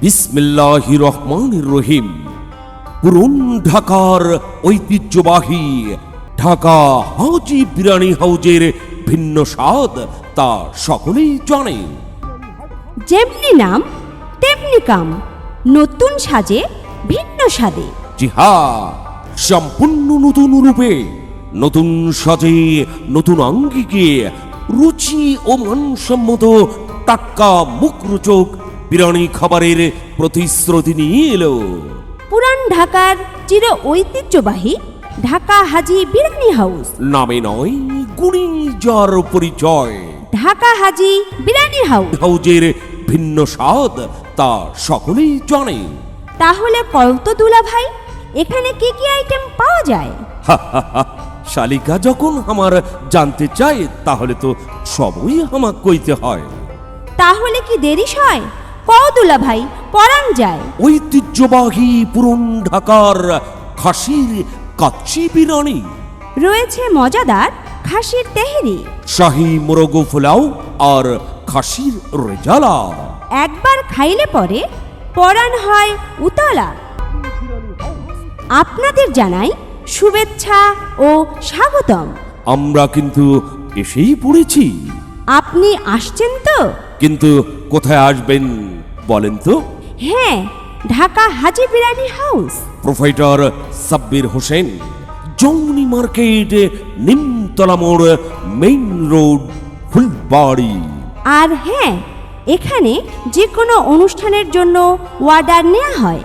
বিসমিল্লাহির রহমানির রহিম। পুরন ঢাকার ঐতিহ্যবাহী ঢাকা হাজি বিরিয়ানি হাউজের ভিন্ন স্বাদ তা সকলেই জানে। যেমনি নাম তেমনি কাম, নতুন সাজে ভিন্ন স্বাদে। জি হ্যাঁ, সম্পূর্ণ নতুন রূপে, নতুন সাজে, নতুন আঙ্গিকে, রুচি ও মানসম্মত টাটকা মুখরোচক বিরিয়ানি খাবারের প্রতিশ্রুতি নিয়ে এলো পুরান ঢাকার চির ঐতিহ্যবাহী ঢাকা হাজি বিরিয়ানি হাউস। নামে নয় গুণী যার পরিচয়। ঢাকা হাজি বিরিয়ানি হাউস। হাউজের ভিন্ন স্বাদ তা সকলেই জানে। তাহলে কত দুলা ভাই, এখানে কি কি আইটেম পাওয়া যায়? শালিকা যখন আমার জানতে চায় তাহলে তো সবই আমাক কইতে হয়। তাহলে কি দেরি হয়? দুলা ভাই পরান যায়। ঐতিহ্যবাহী পুরন ঢাকার খাসির কাচ্চি বিরিয়ানি, রয়েছে মজাদার খাসির তেহেরি, শাহী মোরগো পোলাও আর খাসির রেজালা। একবার খাইলে পরে পরাণ হয় উতলা। আপনাদের জানাই শুভেচ্ছা ও স্বাগতম। আমরা কিন্তু এসেই পড়েছি। আপনি আসছেন তো? কিন্তু কোথায় আসবেন বলেন তো? হ্যাঁ, ঢাকা হাজি বিরিয়ানি হাউস। প্রোভাইডার সাব্বির হোসেন, জৌনি মার্কেট, নিমতলা মোড়, মেইন রোড, ফুলবাড়ি। আর হ্যাঁ, এখানে যে কোনো অনুষ্ঠানের জন্য অর্ডার নেওয়া হয়।